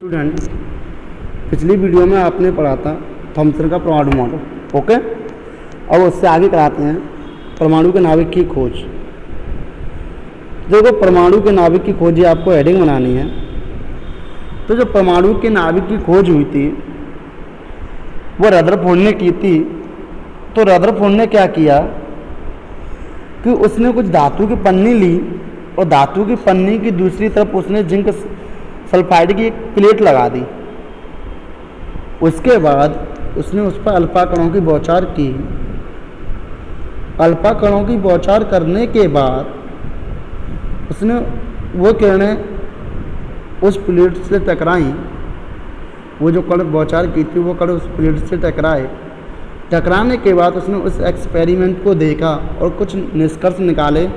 Student, पिछली video में आपने पढ़ा था थॉमसन का परमाणु मॉडल। ओके, अब उससे आगे कराते हैं परमाणु के नाभिक की खोज। देखो, परमाणु के नाभिक की खोज, ये आपको हेडिंग बनानी है। तो जो परमाणु के नाभिक की खोज हुई थी वो रदरफोर्ड ने की थी। तो रदरफोर्ड ने क्या किया कि उसने कुछ धातु की पन्नी ली और धातु की पन्नी की दूसरी तरफ उसने जिंक सल्फाइड की एक प्लेट लगा दी। उसके बाद उसने उस पर अल्फा कणों की बौछार की। अल्फा कणों की बौछार करने के बाद उसने वो किरणें उस प्लेट से टकराई। वो जो कण बौछार की थी वो कण उस प्लेट से टकराए। टकराने के बाद उसने उस एक्सपेरिमेंट को देखा और कुछ निष्कर्ष निकाले।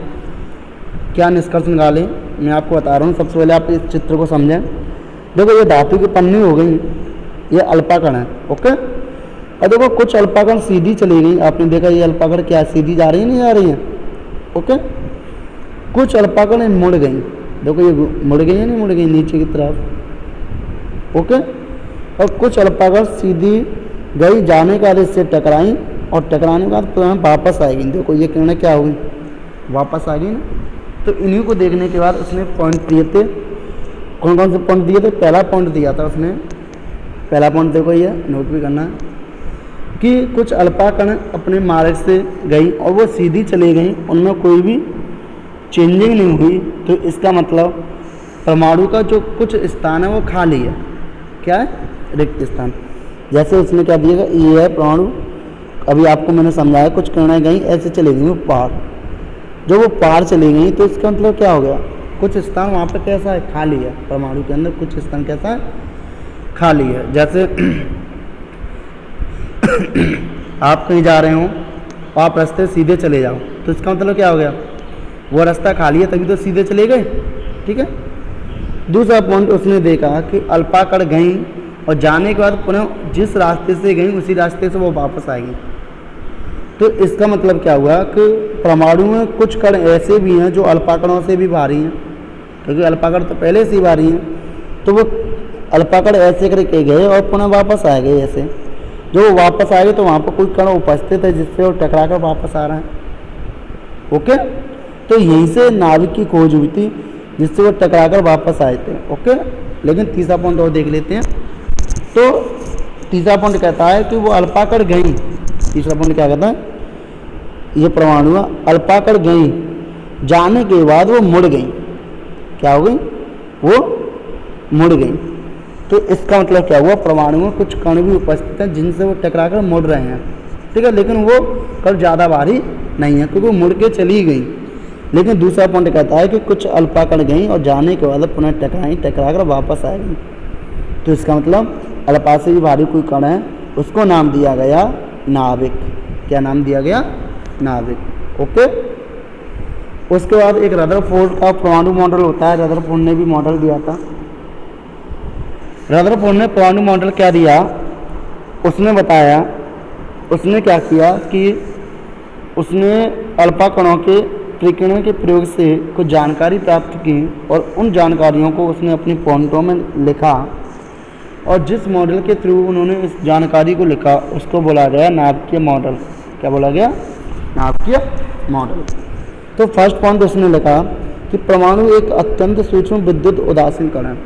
क्या निष्कर्ष निकाले मैं आपको बता रहा हूँ। सबसे पहले आप इस चित्र को समझें। देखो, ये धातु की पन्नी हो गई, ये अल्फा कण है। ओके, और देखो कुछ अल्फा कण सीधी चली गई। आपने देखा ये अल्फा कण क्या सीधी जा रही है, नहीं जा रही है। ओके, कुछ अल्फा कण मुड़ गई। देखो ये मुड़ गई है, नहीं मुड़ गई नीचे की तरफ। ओके, और कुछ अल्फा कण सीधी गई, जाने के बाद इससे टकराई और टकराने के बाद पुनः वापस आएगी। देखो ये किरणें क्या हुई, वापस आ गई ना। तो इन्हीं को देखने के बाद उसने पॉइंट दिए थे। कौन कौन से पॉइंट दिए थे? पहला पॉइंट दिया था उसने, पहला पॉइंट देखो, ये नोट भी करना है कि कुछ अल्फा कण अपने मार्ग से गई और वो सीधी चली गई, उनमें कोई भी चेंजिंग नहीं हुई। तो इसका मतलब परमाणु का जो कुछ स्थान है वो खाली है। क्या है? रिक्त स्थान। जैसे उसने क्या दिया, ये है परमाणु। अभी आपको मैंने समझाया, कुछ किरणें गई ऐसे चली गई वो पार। जो वो पार चली गई तो इसका मतलब क्या हो गया, कुछ स्थान वहाँ पे कैसा है, खाली है। परमाणु के अंदर कुछ स्थान कैसा है, खाली है। जैसे आप कहीं जा रहे हो, आप रास्ते सीधे चले जाओ, तो इसका मतलब क्या हो गया, वो रास्ता खाली है तभी तो सीधे चले गए। ठीक है। दूसरा पॉइंट उसने देखा कि अल्फा कण गई और जाने के बाद पुनः जिस रास्ते से गई उसी रास्ते से वो वापस आएगी। तो इसका मतलब क्या हुआ कि परमाणु में कुछ कण ऐसे भी हैं जो अल्फा कणों से भी भारी हैं, क्योंकि अल्फा कण तो पहले से ही भारी हैं। तो वो अल्फा कण ऐसे करके गए और पुनः वापस आ गए। ऐसे जो वो वापस आ गए तो वहाँ पर कोई कण उपस्थित है जिससे वो टकरा कर वापस आ रहे हैं। ओके, तो यहीं से नाभिक की खोज हुई थी जिससे वो टकरा कर वापस आए थे। ओके, लेकिन तीसरा पॉइंट और देख लेते हैं। तो तीसरा पॉइंट कहता है कि वो अल्फा कण गई। तीसरा पॉइंट क्या कहता है, ये परमाणु अल्फा कण गई, जाने के बाद वो मुड़ गई। क्या हो गई, वो मुड़ गई। तो इसका मतलब क्या हुआ, परमाणु में कुछ कण भी उपस्थित हैं जिनसे वो टकरा कर मुड़ रहे हैं। ठीक है, लेकिन वो कण ज़्यादा भारी नहीं है क्योंकि वो मुड़ के चली गई। लेकिन दूसरा पॉइंट कहता है कि कुछ अल्फा कण गई और जाने के बाद पुनः टकरा कर वापस आएगी। तो इसका मतलब अल्फा से भी भारी कोई कण है, उसको नाम दिया गया नाभिक। क्या नाम दिया गया, नाभिक। ओके, उसके बाद एक रदरफोर्ड का परमाणु मॉडल होता है। रदरफोर्ड ने भी मॉडल दिया था। रदरफोर्ड ने परमाणु मॉडल क्या दिया, उसने बताया, उसने क्या किया कि उसने अल्फा कणों के त्रिकोणों के प्रयोग से कुछ जानकारी प्राप्त की और उन जानकारियों को उसने अपनी पॉइंटों में लिखा। और जिस मॉडल के थ्रू उन्होंने इस जानकारी को लिखा उसको बोला गया नाभिकीय मॉडल। क्या बोला गया, नाभिकीय मॉडल। तो फर्स्ट पॉइंट उसने लिखा कि परमाणु एक अत्यंत सूक्ष्म विद्युत उदासीन कण है।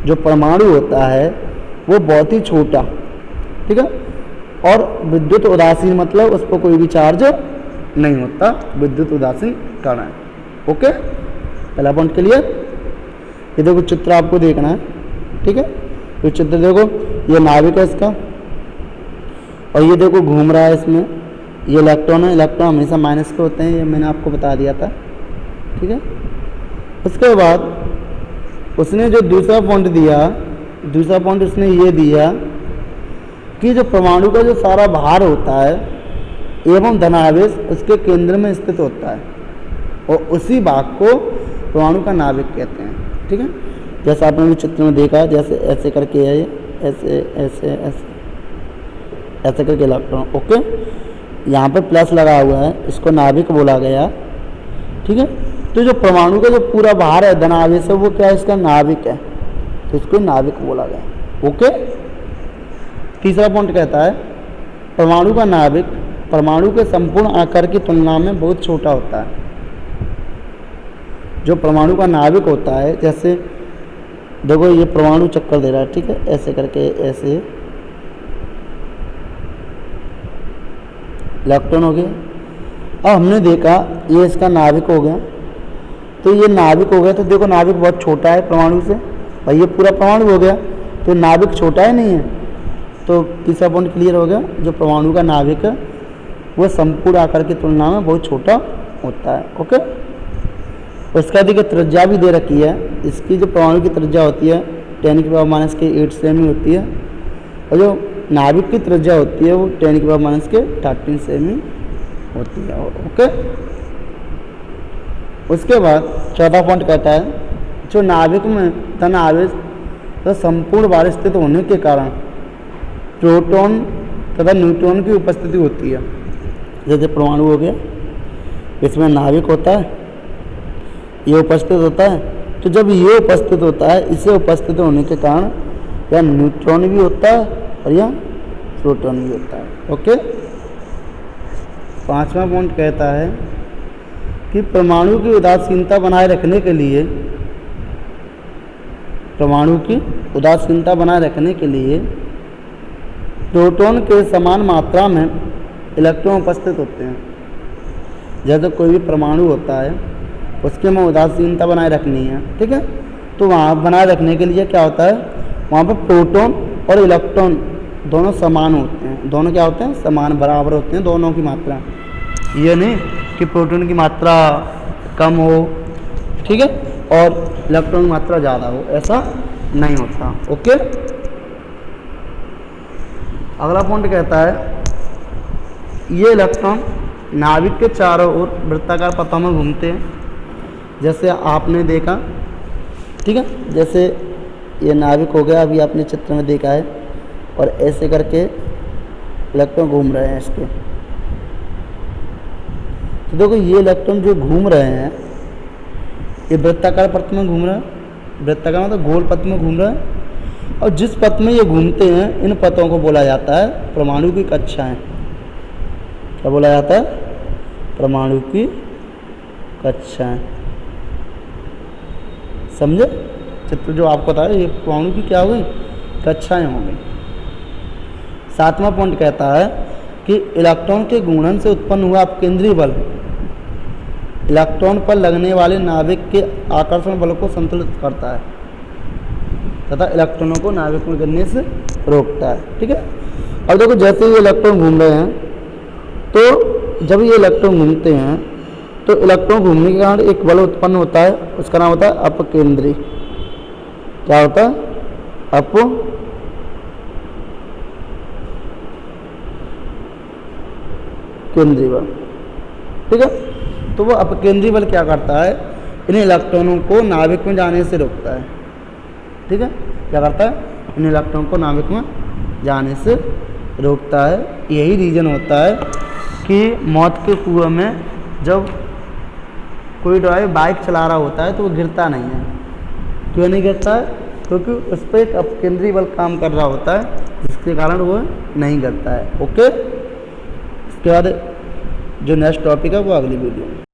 जो परमाणु होता है वो बहुत ही छोटा, ठीक है, और विद्युत उदासीन मतलब उस पर कोई भी चार्ज नहीं होता, विद्युत उदासीन कण है। ओके, पहला पॉइंट क्लियर। ये देखो चित्र आपको देखना है। ठीक है, तो चित्र देखो, ये नाभिक है इसका, और ये देखो घूम रहा है इसमें, ये इलेक्ट्रॉन है। इलेक्ट्रॉन हमेशा माइनस के होते हैं, ये मैंने आपको बता दिया था। ठीक है, उसके बाद उसने जो दूसरा पॉइंट दिया, दूसरा पॉइंट उसने ये दिया कि जो परमाणु का जो सारा भार होता है एवं धनावेश उसके केंद्र में स्थित होता है और उसी भाग को परमाणु का नाभिक कहते हैं। ठीक है, जैसा आपने भी चित्र में देखा, जैसे ऐसे करके है, ऐसे ऐसे ऐसे ऐसे करके इलेक्ट्रॉन। ओके, यहाँ पे प्लस लगा हुआ है, इसको नाभिक बोला गया। ठीक है, तो जो परमाणु का जो पूरा भार है धनावेश है वो क्या है, इसका नाभिक है। तो इसको नाभिक बोला गया। ओके। तीसरा पॉइंट कहता है परमाणु का नाभिक परमाणु के संपूर्ण आकार की तुलना में बहुत छोटा होता है। जो परमाणु का नाभिक होता है, जैसे देखो ये परमाणु चक्कर दे रहा है, ठीक है, ऐसे करके ऐसे इलेक्ट्रॉन हो गया। अब हमने देखा ये इसका नाभिक हो गया, तो ये नाभिक हो गया, तो देखो नाभिक बहुत छोटा है परमाणु से, भाई ये पूरा परमाणु हो गया, तो नाभिक छोटा है नहीं है। तो तीसरा पॉइंट क्लियर हो गया, जो परमाणु का नाभिक है वो संपूर्ण आकार की तुलना में बहुत छोटा होता है। ओके। उसका देखिए त्रिज्या भी दे रखी है, इसकी जो परमाणु की त्रिज्या होती है 10⁻⁸ सेमी होती है, और जो नाभिक की त्रिज्या होती है वो 10⁻13 सेमी होती है। ओके। उसके बाद चौथा पॉइंट कहता है जो नाभिक में धन आवेश तथा संपूर्ण भार स्थित होने के कारण प्रोटॉन तथा न्यूट्रॉन की उपस्थिति होती है। जैसे परमाणु हो गया, इसमें नाभिक होता है, ये उपस्थित होता है, तो जब ये उपस्थित होता है, इसे उपस्थित होने के कारण यह न्यूट्रॉन भी होता है और यह प्रोटॉन भी होता है। ओके। पांचवा पॉइंट कहता है कि परमाणु की उदासीनता बनाए रखने के लिए प्रोटॉन के समान मात्रा में इलेक्ट्रॉन उपस्थित होते हैं। जैसे कोई भी परमाणु होता है उसके में उदासीनता बनाए रखनी है, ठीक है, तो वहाँ बनाए रखने के लिए क्या होता है, वहाँ पर प्रोटॉन और इलेक्ट्रॉन दोनों समान होते हैं। दोनों क्या होते हैं, समान बराबर होते हैं दोनों की मात्रा। ये नहीं कि प्रोटॉन की मात्रा कम हो, ठीक है, और इलेक्ट्रॉन की मात्रा ज़्यादा हो, ऐसा नहीं होता। ओके। अगला पॉइंट कहता है ये इलेक्ट्रॉन नाभिक के चारों ओर वृत्ताकार पथों में घूमते हैं। जैसे आपने देखा, ठीक है, जैसे ये नाभिक हो गया, अभी आपने चित्र में देखा है, और ऐसे करके इलेक्ट्रॉन घूम रहे हैं इसके। तो देखो ये इलेक्ट्रॉन जो घूम रहे हैं ये वृत्ताकार पथ में घूम रहे हैं, वृत्ताकार मतलब गोल पथ में घूम रहे हैं, और जिस पथ में ये घूमते हैं इन पथों को बोला जाता है परमाणु की कक्षाएं। क्या बोला जाता है, परमाणु की कक्षाएं। समझे चित्र जो आपको बताया, ये परमाणु की क्या हो गई, कक्षाएं हो गई। सातवां पॉइंट कहता है कि इलेक्ट्रॉन के घूर्णन से उत्पन्न हुआ अपकेंद्रीय बल इलेक्ट्रॉन पर लगने वाले नाभिक के आकर्षण बल को संतुलित करता है तथा इलेक्ट्रॉनों को नाभिक में गिरने से रोकता है। ठीक है। अब देखो जैसे ये इलेक्ट्रॉन घूम रहे हैं, तो जब ये इलेक्ट्रॉन घूमते हैं तो इलेक्ट्रॉन घूमने के कारण एक बल उत्पन्न होता है, उसका नाम होता है अपकेंद्री। क्या होता है, अपकेंद्री बल। ठीक है। तो वो अपकेंद्री बल क्या करता है, इन इलेक्ट्रॉनों को नाभिक में जाने से रोकता है। ठीक है। क्या करता है, इन इलेक्ट्रॉन को नाभिक में जाने से रोकता है। यही रीज़न होता है कि मौत के कुएं में जब कोई ड्राइवर बाइक चला रहा होता है तो वो गिरता नहीं है। क्यों नहीं गिरता है, क्योंकि उस पर एक अपकेंद्री बल काम कर रहा होता है, जिसके कारण वो नहीं गिरता है। ओके। इसके बाद जो नेक्स्ट टॉपिक है वो अगली वीडियो में।